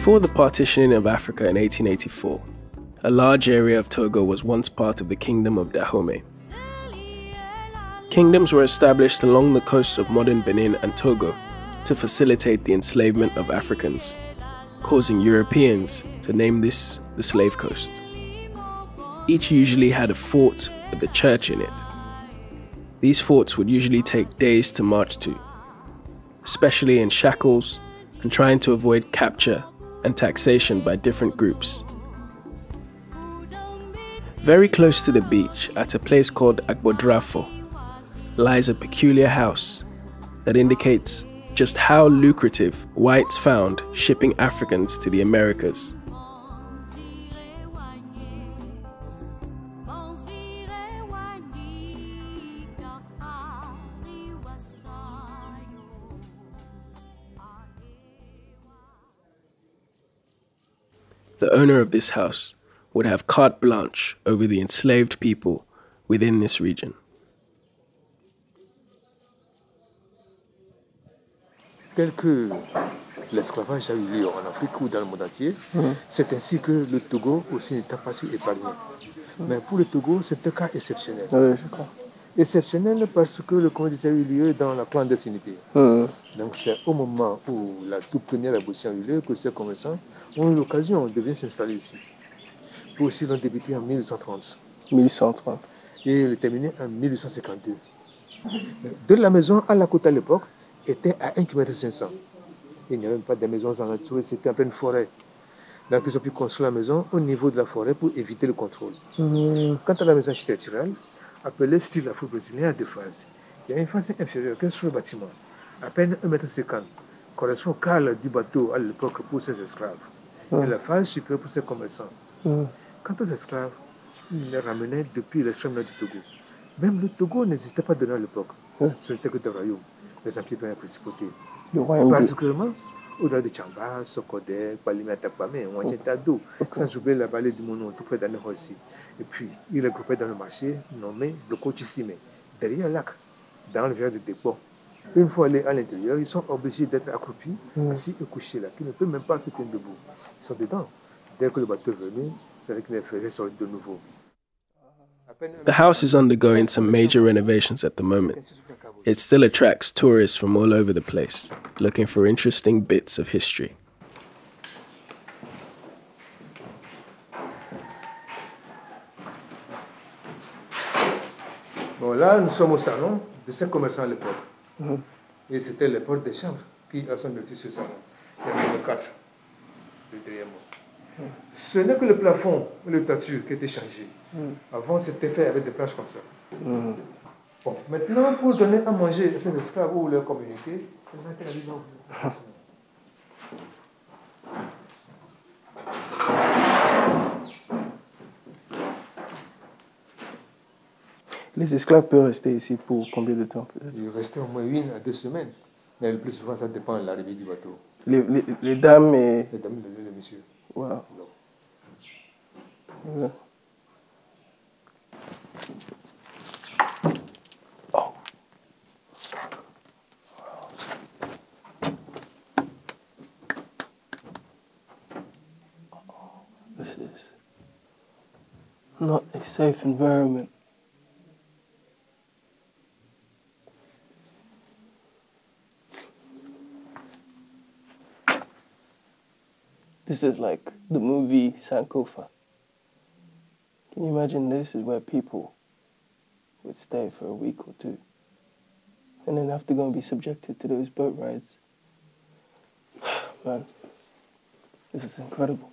Before the partitioning of Africa in 1884, a large area of Togo was once part of the Kingdom of Dahomey. Kingdoms were established along the coasts of modern Benin and Togo to facilitate the enslavement of Africans, causing Europeans to name this the Slave Coast. Each usually had a fort with a church in it. These forts would usually take days to march to, especially in shackles and trying to avoid capture and taxation by different groups. Very close to the beach, at a place called Agbodrafo, lies a peculiar house that indicates just how lucrative whites found shipping Africans to the Americas. The owner of this house would have carte blanche over the enslaved people within this region. Tel que l'esclavage a eu lieu en Afrique ou dans le monde entier, c'est ainsi que le Togo aussi n'était pas si épargné. Mais pour le Togo, c'est un cas exceptionnel. Oui, je crois. Exceptionnel parce que le commerce a eu lieu dans la clandestinité. Donc c'est au moment où la toute première abolition a eu lieu que ces commerçants ont eu l'occasion de venir s'installer ici. Puis aussi l'ont débuté en 1830. 1130. Et le terminé en 1852. De la maison à la côte à l'époque était à 1,5 km. Il n'y avait même pas de maisons en nature, c'était en pleine forêt. Donc ils ont pu construire la maison au niveau de la forêt pour éviter le contrôle. Quant à la maison architecturale, appelée style afro-brésilien à deux phases, il y a une phase inférieure qui est sur le bâtiment, à peine 1,50 m, correspond au cale du bateau à l'époque pour ses esclaves, et la phase supérieure pour ses commerçants. Quant aux esclaves, ils les ramenaient depuis l'extrême nord du Togo. Même le Togo n'existait pas dedans à l'époque, ce n'était que des royaumes, les empires de la principauté. Particulièrement au-delà de Tchamba, Sokodé, Palimé, Takpamé, Ouachetado, sans oublier la vallée du Mono, tout près d'Aneho ici. Et puis, il est groupé dans le marché nommé le Kochissime, derrière le lac, dans le verre de dépôt. Une fois allés à l'intérieur, ils sont obligés d'être accroupis, assis et couchés là, qui ne peuvent même pas se tenir debout. Ils sont dedans. Dès que le bateau est venu, c'est vrai qu'ils les faisaient sortir de nouveau. The house is undergoing some major renovations at the moment. It still attracts tourists from all over the place, looking for interesting bits of history. Bon, là, nous sommes au salon de ces commerçants à l'époque. Et c'était les portes des chambres qui sont dessus ce salon. Il y en avait 4 derrière moi. Ce n'est que le plafond et le toiture qui étaient changés. Avant, c'était fait avec des planches comme ça. Bon, maintenant, pour donner à manger à ces esclaves ou leur communauté, Les esclaves peuvent rester ici pour combien de temps peut-être? Ils restaient au moins 1 à 2 semaines. Mais le plus souvent, ça dépend de l'arrivée du bateau. Les dames et... Les dames et les messieurs. Wow. Oh. This is not a safe environment. This is like the movie Sankofa. Can you imagine this is where people would stay for a week or two and then have to go and be subjected to those boat rides? Man, this is incredible.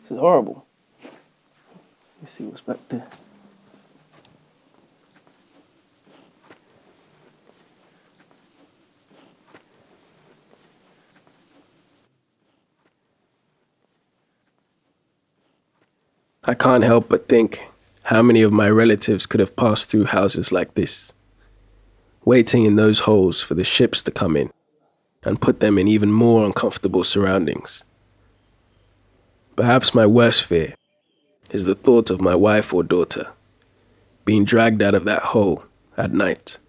This is horrible. You see what's back there. I can't help but think how many of my relatives could have passed through houses like this, waiting in those holes for the ships to come in and put them in even more uncomfortable surroundings. Perhaps my worst fear is the thought of my wife or daughter being dragged out of that hole at night.